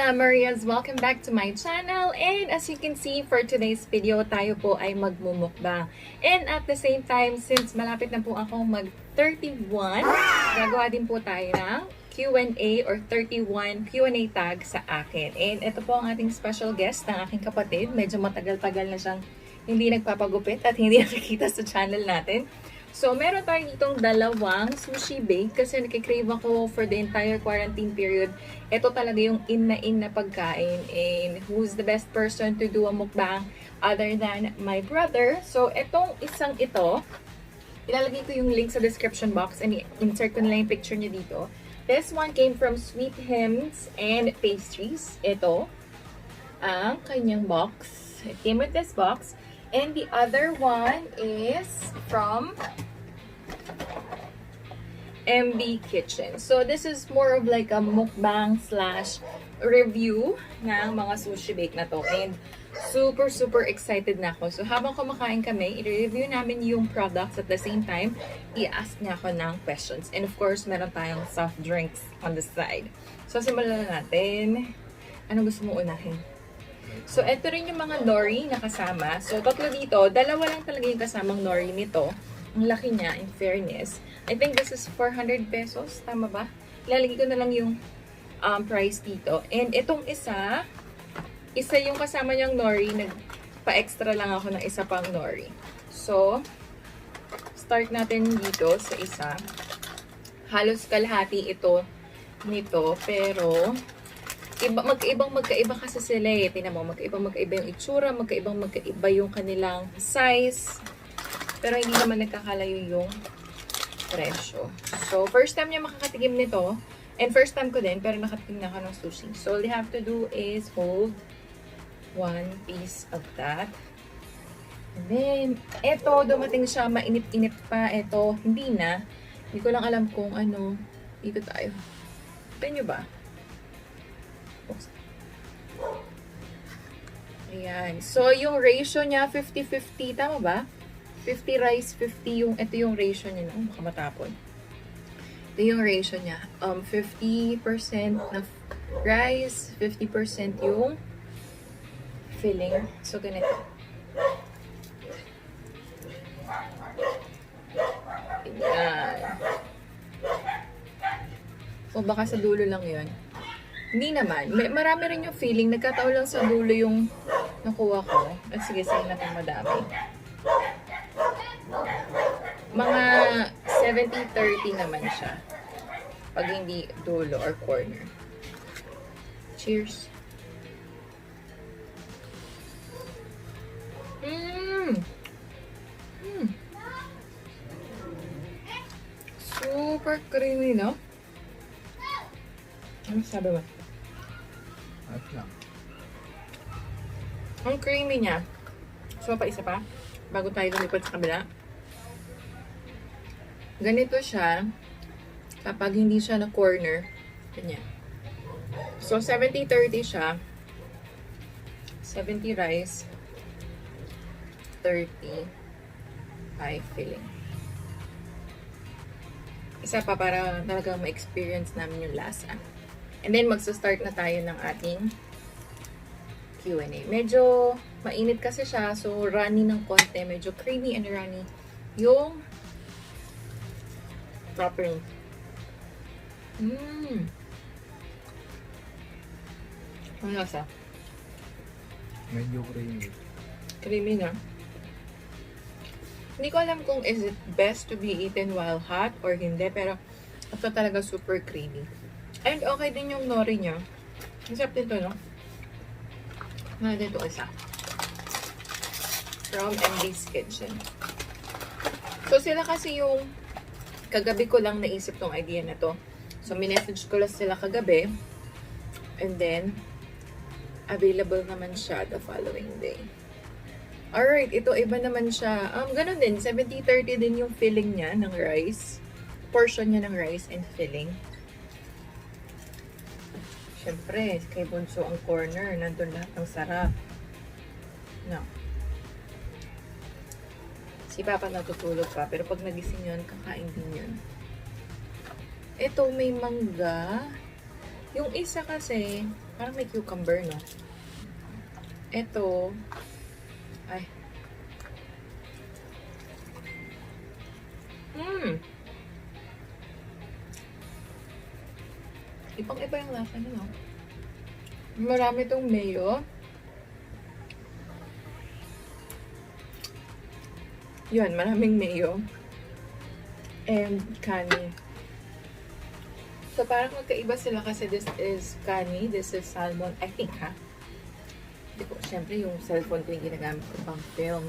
Ola Marias! Welcome back to my channel, and as you can see for today's video, tayo po ay magmumukbang. And at the same time, since malapit na po akong mag 31, gagawa din po tayo ng Q&A or 31 Q&A tag sa akin. And ito po ang ating special guest ng aking kapatid. Medyo matagal-tagal na siyang hindi nagpapagupit at hindi nakikita sa channel natin. So, meron tayo ditong dalawang sushi bake kasi nakikrave ako for the entire quarantine period. Ito talaga yung in na pagkain. And who's the best person to do a mukbang other than my brother? So, itong isang ito, ilalagay ko yung link sa description box and insert ko na lang yung picture niya dito. This one came from Sweet Hymns and Pastries. Ito, ang kanyang box. It came with this box. And the other one is from MB Kitchen. So, this is more of like a mukbang slash review ng mga sushi bake na to. And super excited na ako. So, habang kumakain kami, i-review namin yung products at the same time, i-ask niya ako ng questions. And of course, meron tayong soft drinks on the side. So, simulan na natin. Ano gusto mo unahin? So, ito rin yung mga nori na kasama. So, tatlo dito. Dalawa lang talaga yung kasamang nori nito. Ang laki niya, in fairness. I think this is 400 pesos. Tama ba? Ilalagay ko na lang yung price dito. And itong isa yung kasama niyang nori. Nagpa-extra lang ako ng isa pang nori. So, start natin dito sa isa. Halos kalahati ito nito. Pero, magkaiba kasi sila eh. Tingnan mo, magkaiba yung itsura, magkaiba yung kanilang size. Pero hindi naman nagkakalayo yung presyo. So, first time niya makakatigim nito. And first time ko din, pero nakatikim na ako ng sushi. So, all you have to do is hold one piece of that. And then, eto, dumating siya, mainit-init pa. Eto, hindi na. Hindi ko lang alam kung ano. Dito tayo. Ito nyo ba? Ayan. So, yung ratio niya, 50-50. Tama ba? 50 rice, 50 yung, ito yung ratio niya. Oh, baka matapon. Ito yung ratio niya. 50% na rice, 50% yung filling. So, ganito. Ayan. So, baka sa dulo lang yun. Hindi naman. Marami rin yung feeling. Nagkataon lang sa dulo yung nakuha ko. At sige, sayin natin madami. Mga 70-30 naman siya. Pag hindi dulo or corner. Cheers! Super creamy, no? Ano sabi mo? At lang. Ang creamy niya. So, pa isa pa. Bago tayo lumipat sa kabila. Ganito siya. Kapag hindi siya na corner. Ganyan. So, 70-30 siya. 70 rice. 30 pie filling. Isa pa para talagang ma-experience namin yung lasa. And then, magsa-start na tayo ng ating Q&A. Medyo mainit kasi siya, so runny ng konti. Medyo creamy and runny yung topping. Ang lasa? Medyo creamy. Creamy na. Hindi ko alam kung is it best to be eaten while hot or hindi, pero ito talaga super creamy. And okay din yung nori niya. Except dito, no? Dito isa. From MB's Kitchen. So, sila kasi yung kagabi ko lang naisip tong idea na to. So, minessage ko lang sila kagabi. And then, available naman siya the following day. Alright, ito iba naman siya. Ganun din, 70-30 din yung filling niya ng rice. Portion niya ng rice and filling. Siyempre, kay Bunso ang corner. Nandun lahat ng sarap. No. Si Papa natutulog pa. Pero pag nagising yun, kakain din yun. Ito, may mangga. Yung isa kasi, Parang may cucumber, no? Ito, ay. Ibang-iba yung lasa niya, no? Marami tong mayo. Yun, maraming mayo. And kani. So, parang magkaiba sila kasi this is kani, this is salmon. I think, ha? Hindi ko, syempre yung cellphone ko yung ginagamit ko pang film.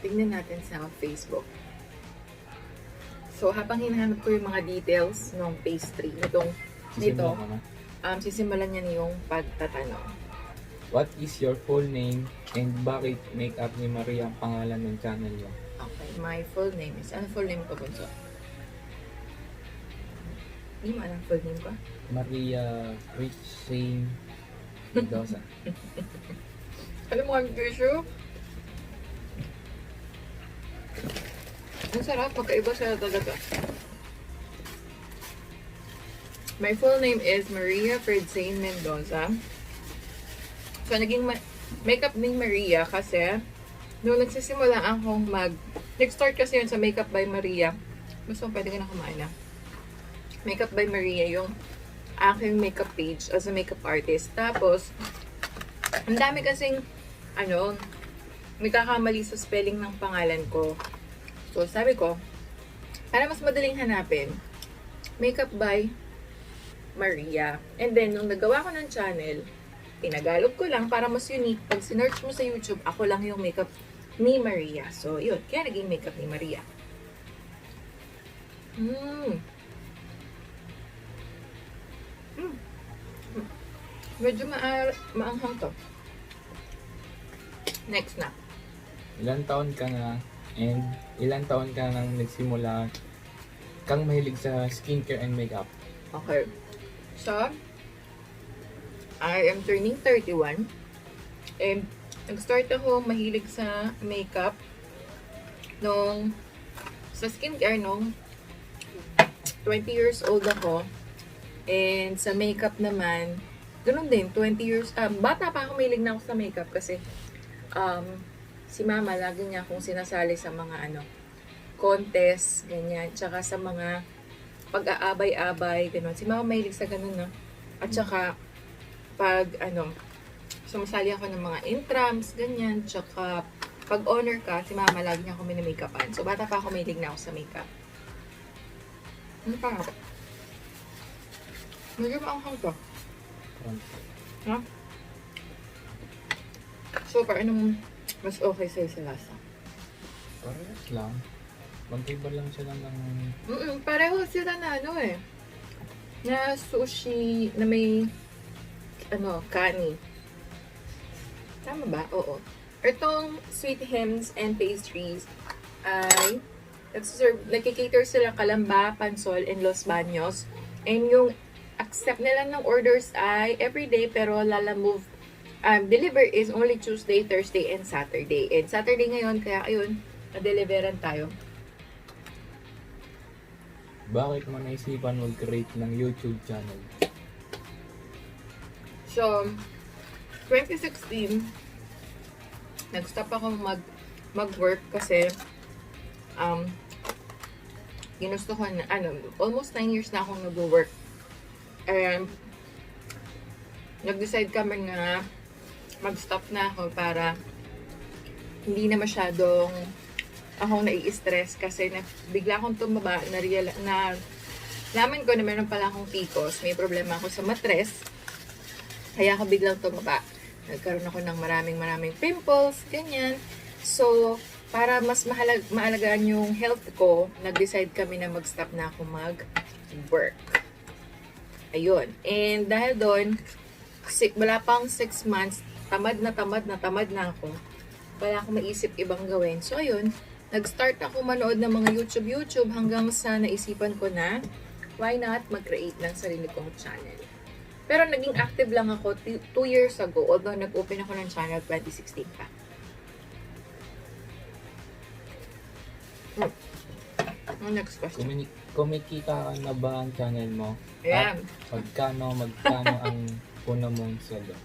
Tingnan natin sa Facebook. So, habang hinahanap ko yung mga details ng pastry, nito, sisimulan niya yung pagtatanong. What is your full name and bakit make up ni Maria ang pangalan ng channel niyo? Okay, my full name is, ano full name ko, Bunso? Hindi mo alam full name ko? Maria Rich Shane Mendoza. Alam mo ang tissue? Ang sarap, magkaiba sila talaga. My full name is Maria Fredsain Mendoza. So, naging makeup ni Maria kasi nung nagsisimula akong nag-start kasi yun sa Makeup by Maria. Gusto mo, pwede ka na kumain na. Makeup by Maria, yung aking makeup page as a makeup artist. Tapos, ang dami kasing, nagkakamali sa spelling ng pangalan ko. So, sabi ko, para mas madaling hanapin, Makeup by Maria. And then, nung nagawa ko ng channel, tinagalog ko lang para mas unique. Pag sinearch mo sa YouTube, ako lang yung makeup ni Maria. So, yun. Kaya naging makeup ni Maria. Medyo maanghang to. Next na. Ilan taon ka na and ilan taon ka nang nagsimula kang mahilig sa skincare and makeup? Okay. So, I am turning 31. And nag-start ako mahilig sa makeup sa skincare nung 20 years old ako. And sa makeup naman, ganun din, 20 years, bata pa ako, mahilig na ako sa makeup kasi si mama, lagi niya akong sinasali sa mga contest, ganyan, tsaka sa mga pag-aabay-abay, ganun. Si mama mahilig sa ganun, no? At tsaka, pag, sumasali ako ng mga intrams, ganyan, tsaka, pag honor ka, si mama, lagi niya ako mini-makeupan. So, bata pa ako, mahilig na ako sa makeup. Ano pa nga? Medyo maanghang to. Ha? So, anong mas okay sa'yo sa lasa? Parehas lang. Magkaiba lang sila ng... Pareho sila na na sushi na may kani. Tama ba? Oo. Itong sweet hymns and pastries ay nagkikater sila Calamba, Pansol, and Los Baños. And yung accept nila ng orders ay everyday pero lalamove deliver is only Tuesday, Thursday, and Saturday. And Saturday ngayon, kaya ayun, na-deliveran tayo. Bakit mo naisipan mag-create ng YouTube channel? So, 2016, nag-stop ako mag-work kasi ginusto ko na, almost 9 years na akong nag-work. And nag-decide kami na mag-stop na ako para hindi na masyadong akong nai-stress kasi bigla akong tumaba, nalaman ko na meron pala akong PCOS, may problema ako sa matres, kaya ako biglang tumaba. Nagkaroon ako ng maraming pimples, ganyan. So, para mas maalagaan yung health ko, nag-decide kami na mag-stop na ako mag-work. Ayun. And dahil doon, wala pang 6 months, tamad na ako. Wala akong maisip ibang gawin. So, ayun, nag-start ako manood ng mga YouTube hanggang sa naisipan ko na why not mag-create ng sarili kong channel. Pero naging active lang ako 2 years ago, although nag-open ako ng channel 2016 pa. Next question. Kumikita ka na ba ang channel mo? Ayan. At magkano ang una mong sweldo?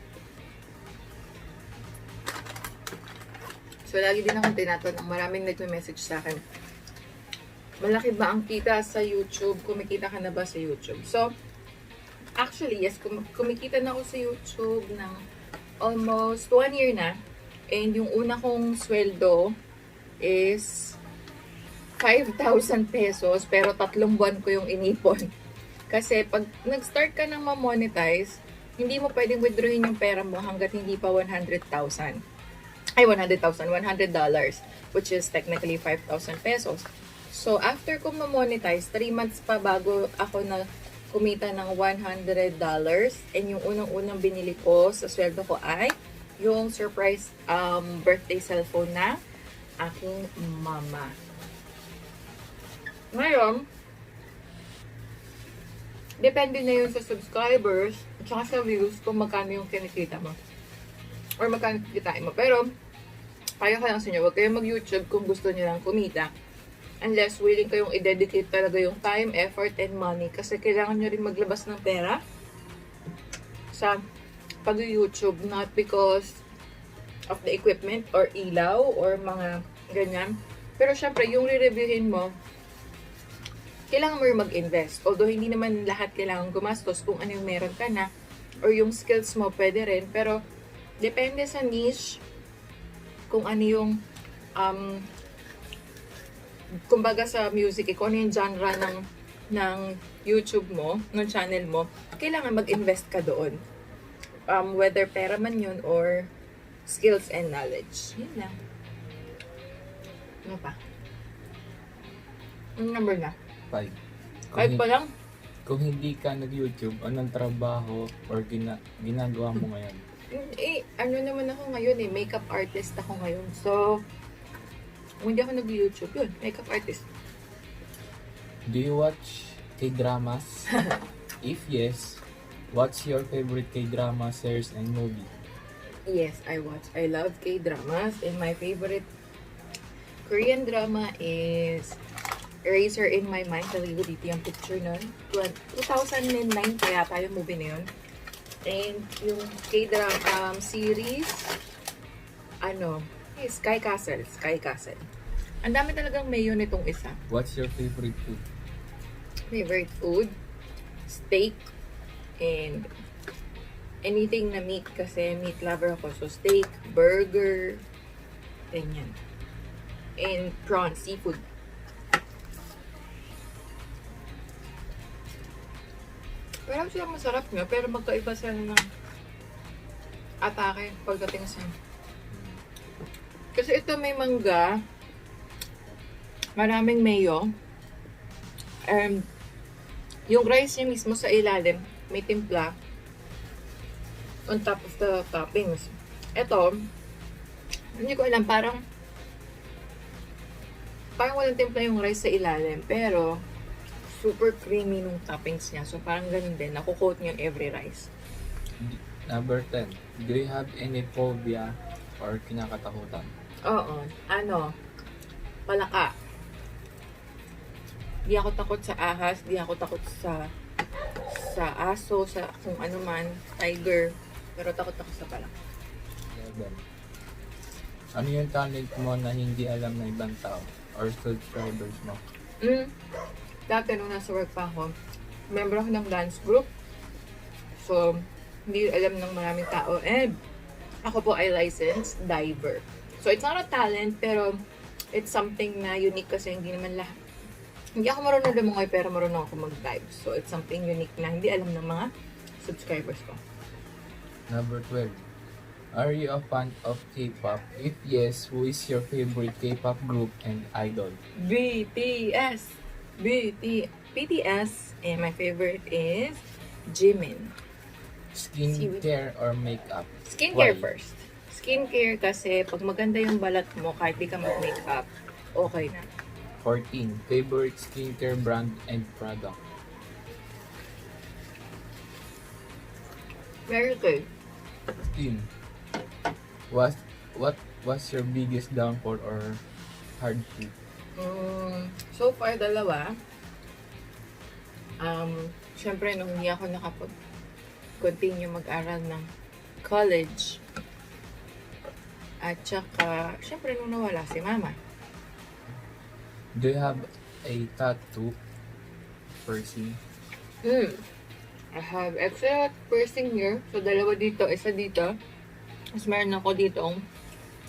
So, lagi din akong tinatanong, maraming nagme-message sa akin. Malaki ba ang kita sa YouTube? Kumikita ka na ba sa YouTube? So, actually, yes, kumikita na ako sa YouTube ng almost 1 year na. And yung una kong sweldo is 5,000 pesos, pero 3 buwan ko yung inipon. Kasi pag nag-start ka ng ma-monetize, hindi mo pwedeng withdrawin yung pera mo hanggat hindi pa 100,000. Ay, $100, which is technically 5,000 pesos. So, after ko ma-monetize, 3 months pa bago ako na kumita ng $100. And yung unang-unang binili ko sa sweldo ko ay yung surprise birthday cellphone na aking mama. Ngayon, depende na yun sa subscribers at saka sa views kung magkano yung kinikita mo. Or magkano kikitain mo. Pero, kaya lang sa inyo, huwag kayong mag-YouTube kung gusto nyo lang kumita. Unless willing kayong i-dedicate talaga yung time, effort, and money. Kasi kailangan nyo rin maglabas ng pera sa pag-YouTube. Not because of the equipment or ilaw or mga ganyan. Pero syempre, yung re-reviewin mo, kailangan mo rin mag-invest. Although, hindi naman lahat kailangan gumastos kung ano yung meron ka na or yung skills mo, pwede rin. Pero, depende sa niche kung ano yung kumbaga sa music, kung ano yung genre ng YouTube mo, ng channel mo, kailangan mag-invest ka doon. Whether pera man yun or skills and knowledge. Yun lang. Ano pa? Ang number na? 5. 5 pa lang? Kung hindi ka nag-YouTube, anong trabaho or ginagawa mo ngayon? Ano naman ako ngayon makeup artist ako ngayon. So, kung hindi ako nag-YouTube, yun, makeup artist. Do you watch K-dramas? If yes, what's your favorite K-drama series and movie? Yes, I watch. I love K-dramas. And my favorite Korean drama is Eraser in My Mind. Talaga dito yung picture nun. 2009 kaya tayo movie na yun. And yung K-drama series, Sky Castle. Sky Castle. Ang dami talagang mayo nitong isa. What's your favorite food? Favorite food? Steak. And anything na meat kasi meat lover ako. So steak, burger, ganyan. And prawn, seafood. Pero sila masarap nyo, pero magkaiba sila ng atake pagdating sa... Kasi ito may mangga, maraming mayo, yung rice niya mismo sa ilalim, may timpla, on top of the toppings. Ito, hindi ko alam, parang walang timpla yung rice sa ilalim, pero super creamy nung toppings niya. So, parang ganun din. Nakukoat niyo every rice. Number 10. Do you have any phobia or kinakatakutan? Oo. Palaka. Di ako takot sa ahas. Di ako takot sa aso, sa kung ano man, tiger. Pero takot ako sa palaka. 11. Ano yung talent mo na hindi alam ng ibang tao or subscribers mo? Dati nung nasa work pa ako, member ako ng dance group. So, hindi alam ng maraming tao. And ako po ay licensed diver. So, it's not a talent, pero it's something na unique kasi hindi naman lahat. Hindi ako marunong lumangoy, pero marunong ako mag-dive. So, it's something unique na hindi alam ng mga subscribers ko. Number 12. Are you a fan of K-pop? If yes, who is your favorite K-pop group and idol? BTS. And my favorite is Jimin. Skincare or makeup? Skincare Why? first. Skincare kasi pag maganda yung balat mo, kahit di ka mag-makeup, okay na. 14. Favorite skincare brand and product? Very good. 15. What was your biggest downfall or hardship? So far, dalawa. Syempre, nung hindi ako continue mag-aral ng college. At saka, syempre nung nawala si mama. Do you have a tattoo piercing? I have extra piercing here. So, dalawa dito, isa dito. Tapos meron ako ditong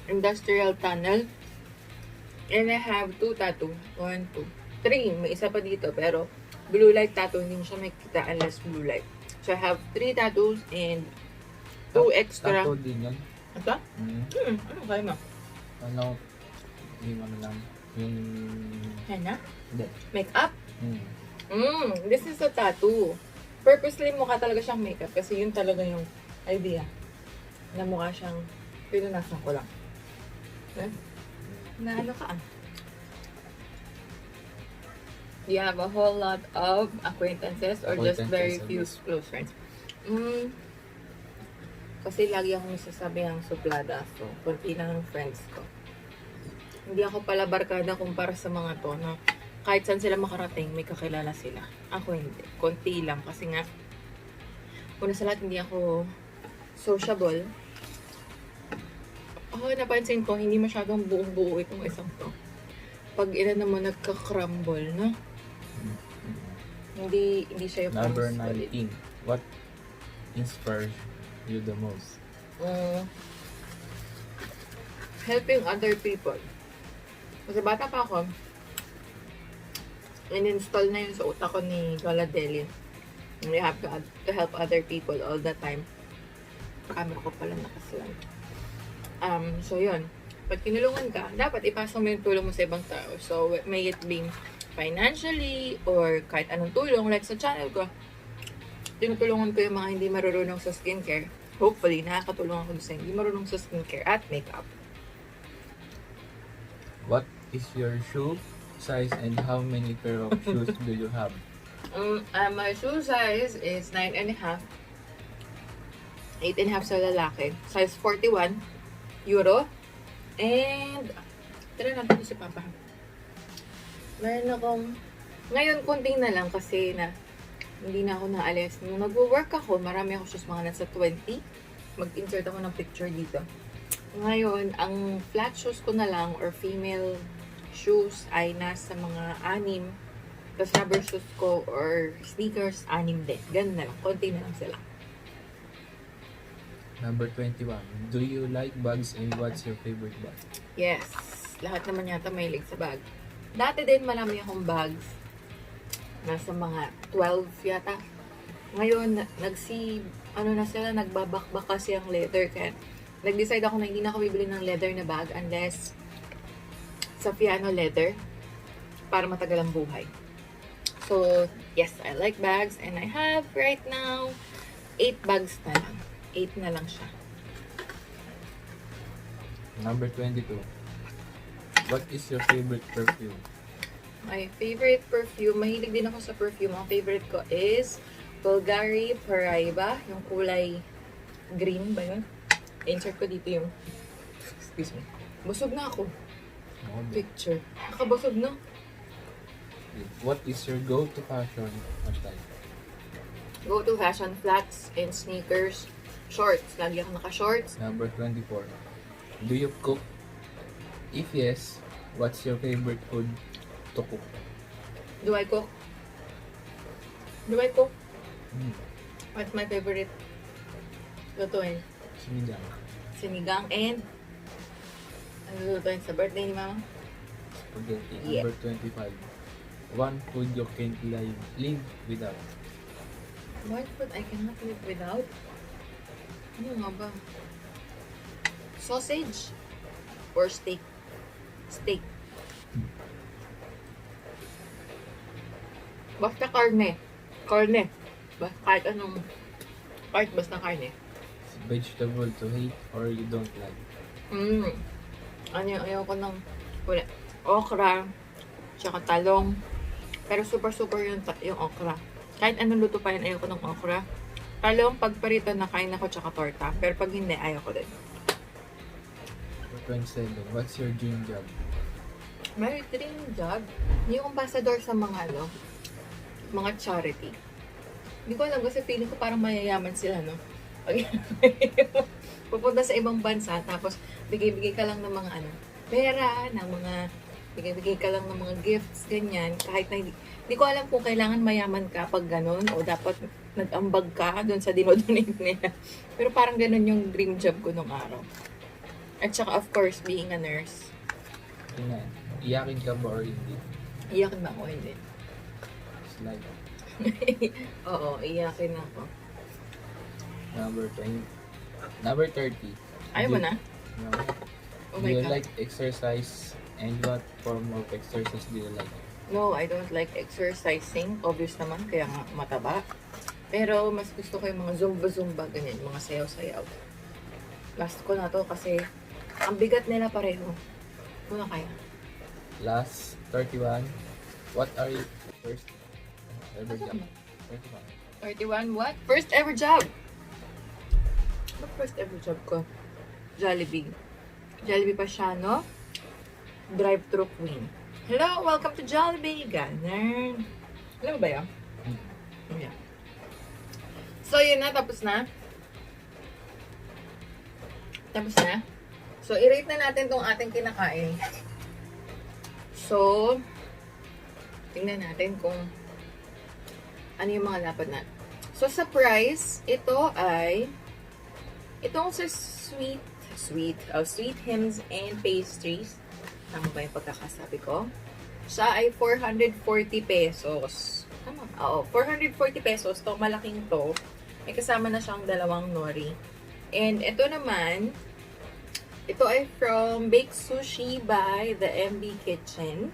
industrial tunnel. And I have 2 tattoo. 1, 2, 3. May isa pa dito. Pero, blue light tattoo. Hindi mo siya makikita unless blue light. So, I have 3 tattoos and 2 extra. Tattoo din yan? Ito? Ano kayo mo? Ano? Yung ano lang. Yung... Henna? Hindi. Makeup? Mm. This is a tattoo. Purposely mukha talaga siyang makeup kasi yun talaga yung idea. Na mukha siyang pinunasan ko lang. Okay? Na ano ka ah? You have a whole lot of acquaintances or just very few close friends? Kasi lagi akong nasasabi ang suplada. So, konti lang ang friends ko. Hindi ako pala barkada kumpara sa mga to na kahit saan sila makarating, may kakilala sila. Ako hindi. Konti lang. Kasi nga, una sa lahat, hindi ako sociable. Ako, napansin ko, hindi masyadong buong-buo itong isang to. Pag ilan naman nagka-crumble, no? Hindi siya yung Number solid. 19. What inspires you the most? Helping other people. Kasi bata pa ako, in-install na yun sa utak ko ni Lola Delin. You have to help other people all the time. Camera ko pala nakaslan. So yun. Pag tinulungan ka, dapat ipasa mo yung tulong mo sa ibang tao. So, may it be financially or kahit anong tulong. Like sa channel ko, tinutulungan ko yung mga hindi marunong sa skincare. Hopefully, nakakatulong ako sa hindi marunong sa skincare at makeup. What is your shoe size and how many pair of shoes do you have? My shoe size is 9.5. 8.5 sa lalaki. Size 41 euro. And, tira natin si Papa. Meron akong, ngayon konting na lang kasi na hindi na ako naalis. Nung nag-work ako, marami ako shoes, mga nasa 20. Mag-insert ako ng picture dito. Ngayon, ang flat shoes ko na lang or female shoes ay nasa mga 6. Tapos rubber shoes ko or sneakers, 6 din. Ganun na lang. Konti na lang sila. Number 21. Do you like bags and what's your favorite bag? Yes. Lahat naman yata mahilig sa bag. Dati din marami akong bags. Nasa mga 12 yata. Ngayon, ano na sila, nagbabakbak kasi ang leather. Kaya nag-decide ako na hindi na ako bibili ng leather na bag unless sa piano leather para matagal ang buhay. So, yes, I like bags and I have right now 8 bags na lang. 8 na lang siya. Number 22. What is your favorite perfume? My favorite perfume, mahilig din ako sa perfume. Ang favorite ko is Bulgari Paraiba, yung kulay green ba yun? Insert ko dito yung, excuse me, busog na ako. Picture. Nakabusog na. What is your go-to fashion style? Go-to fashion, flats and sneakers, shorts. Lagi ako naka-shorts. Number 24. Do you cook? If yes, what's your favorite food to cook? Do I cook? Do I cook? Hmm. What's my favorite lutuin? Sinigang. Sinigang and ano lutuin sa birthday ni Mama? Spaghetti. Yeah. Number 25. One food you can't live without. What food I cannot live without? Ano nga ba? Sausage or steak? Steak. Basta karne. Karne. Kahit anong, kahit basta karne. Vegetable to hate or you don't like? Ayaw ko ng okra, tsaka talong. Pero super yung okra. Kahit anong luto pa yun, ayaw ko ng okra. Talong, pag parito na kain ako tsaka torta. Pero pag hindi, ayaw ko din. 27. What's your dream job? My dream job, yung ambassador sa mga mga charity. Hindi ko alam kasi feeling ko parang mayayaman sila, no? Pag pupunta sa ibang bansa, tapos bigay-bigay ka lang ng mga ano, pera, ng mga, bigay-bigay ka lang ng mga gifts, ganyan. Kahit na hindi ko alam kung kailangan mayaman ka pag ganun, o dapat nag-ambag ka dun sa dinodonate nila. Pero parang ganun yung dream job ko nung araw. At saka, of course, being a nurse. Tingnan, iyakin ka ba or hindi? Iyakin ba ako? Hindi. Slide. Oo, iyakin ako. Number 20. Number 30. Ayaw mo na? No. Oh Do my you God. like exercise? And what form of exercise do you like? No, I don't like exercising. Obvious naman, kaya nga mataba. Pero mas gusto ko yung mga zumba-zumba, ganyan, mga sayaw-sayaw. Last ko na to kasi ang bigat nila pareho. Muna kaya. Last 31. What are you first ever job? 31. 31, what? First ever job! What first ever job ko? Jollibee. Jollibee pa siya, no? Drive-thru queen. Hello, welcome to Jollibee. Ganun. Alam mo ba yan? Yeah. So, yun na. Tapos na. Tapos na. So, i-rate na natin tong ating kinakain. So, tingnan natin kung ano yung mga dapat na. So, sa price, ito ay itong sa sweet hymns and pastries. Tama ba yung pagkakasabi ko? Siya ay 440 pesos. Tama. Oo, 440 pesos. Itong malaking to. May kasama na siyang dalawang nori. And ito naman, ito ay from Baked Sushi by the MB Kitchen.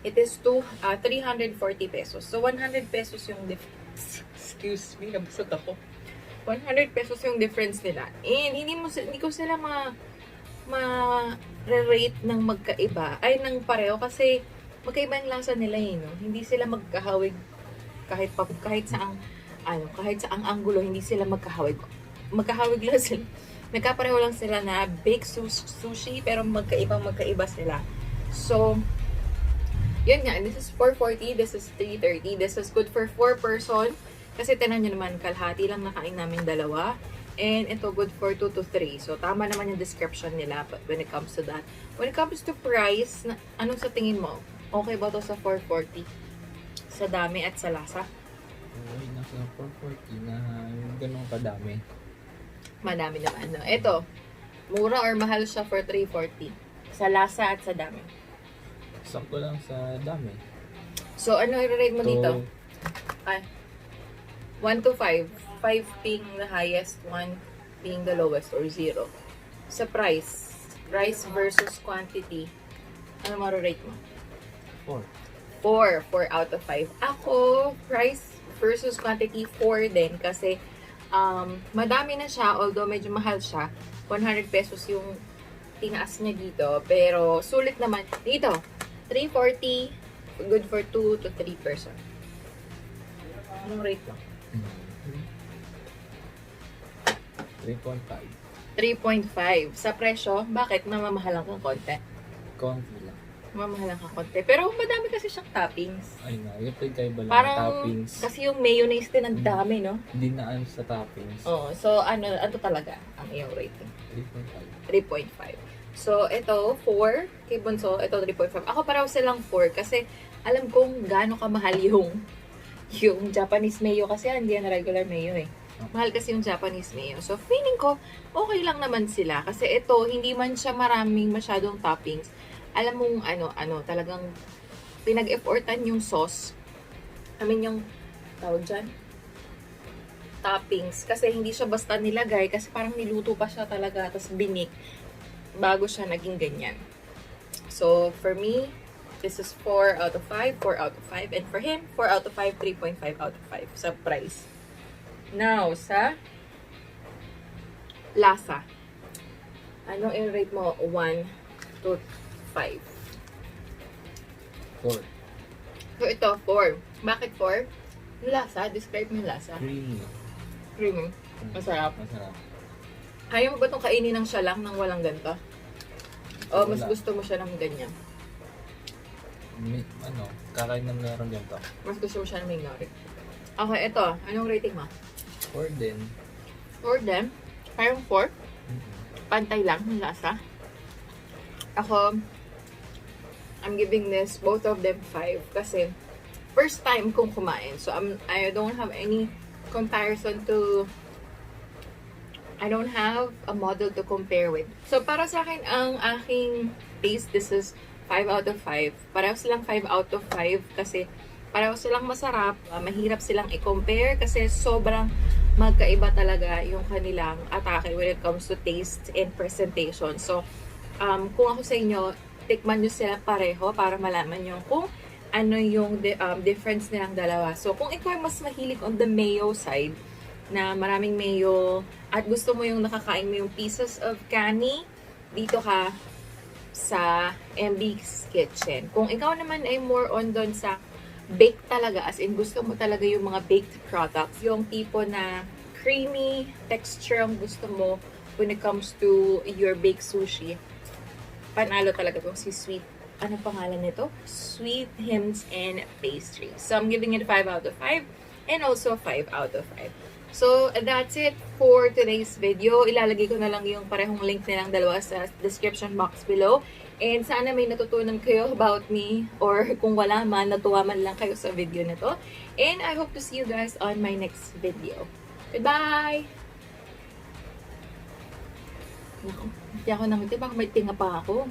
It is 340 pesos. So, 100 pesos yung difference. Excuse me, nabusot ako. 100 pesos yung difference nila. And hindi ko sila ma-rate ng magkaiba. Ay, ng pareho. Kasi, magkaiba yung lasa nila no? Hindi sila magkahawig kahit saang anggulo, hindi sila magkahawig. Magkahawig lang sila. Nagkapareho lang sila na baked sushi, pero magkaiba sila. So, yun nga. This is 440, this is 330. This is good for 4 person. Kasi tinan nyo naman, kalahati lang nakain namin dalawa. And ito, good for 2 to 3. So, tama naman yung description nila when it comes to that. When it comes to price, anong sa tingin mo? Okay ba to sa 440? Sa dami at sa lasa? Okay, nasa 440 na yung ganun kadami. Madami naman, no? Ito, mura or mahal siya for 340? Sa lasa at sa dami. Sakto lang sa dami. So, ano i-rate mo dito? So, Ay, 1 to 5. 5 being the highest, 1 being the lowest or 0. Sa price versus quantity, ano ma-rate mo? 4. 4 out of 5. Ako, price versus quantity, 4 din kasi madami na siya, although medyo mahal siya. 100 pesos yung tinaas niya dito, pero sulit naman. Dito, 340, good for 2 to 3 person. Anong rate mo? 3.5. 3.5. Sa presyo, bakit mamamahalan kang konti? Konti lang. Mamamahalan kang konti. Pero madami kasi siyang toppings. Ay na, yung kay ba lang Parang, toppings. kasi yung mayonnaise din ang dami, no? Hindi na ano sa toppings. Oo. So, ano talaga ang iyong rating? 3.5. 3.5. So, ito, 4. Kay Bunso, ito, 3.5. Ako parang silang 4 kasi alam kong gaano kamahal yung Japanese mayo kasi hindi yan regular mayo eh. Mahal kasi yung Japanese mayo. So, feeling ko, okay lang naman sila. Kasi ito, hindi man siya masyadong toppings. Alam mong, talagang pinag-effortan yung sauce. Yung, tawag dyan, toppings. Kasi hindi siya basta nilagay. Kasi parang niluto pa siya talaga. Tapos binik. Bago siya naging ganyan. So, for me, this is 4 out of 5. 4 out of 5. And for him, 4 out of 5. 3.5 out of 5 sa price. Now, sa lasa. Anong i-rate mo? 1 to 5. 4. So, ito, 4. Bakit 4? Yung lasa, describe mo yung lasa. Creamy. Creamy. Masarap. Masarap. Ayaw mo ba itong kainin ng siya lang nang walang ganito? O mas Wala. gusto mo siya ng ganyan? Kakain na meron ganito. Mas gusto mo siya ng may nori? Okay, ito. Anong rating mo? 4 din. 4 din. Parang 4. Pantay lang yung lasa. Ako, I'm giving this, both of them 5. Kasi, first time kong kumain. So, I don't have any comparison to... I don't have a model to compare with. So, para sa akin, ang aking taste, this is 5 out of 5. Pareho silang 5 out of 5 kasi pareho silang masarap. Mahirap silang i-compare kasi sobrang magkaiba talaga yung kanilang atake when it comes to taste and presentation. So, kung ako sa inyo, tikman nyo sila pareho para malaman nyo kung ano yung difference nilang dalawa. So, kung ikaw ay mas mahilig on the mayo side, na maraming mayo, at gusto mo yung nakakain mo yung pieces of kani, dito ka sa MB's Kitchen. Kung ikaw naman ay more on doon sa baked talaga, as in gusto mo talaga yung mga baked products, yung tipo na creamy texture ang gusto mo when it comes to your baked sushi, panalo talaga itong si Sweet. Ano pangalan nito? Sweet Hymns and Pastry. So, I'm giving it 5 out of 5 and also 5 out of 5. So, that's it for today's video. Ilalagay ko na lang yung parehong link nilang dalawa sa description box below. And sana may natutunan kayo about me, or kung wala man, natuwa man lang kayo sa video na to. And I hope to see you guys on my next video. Goodbye! Naku, hindi ako nangiti. Baka may tinga pa ako.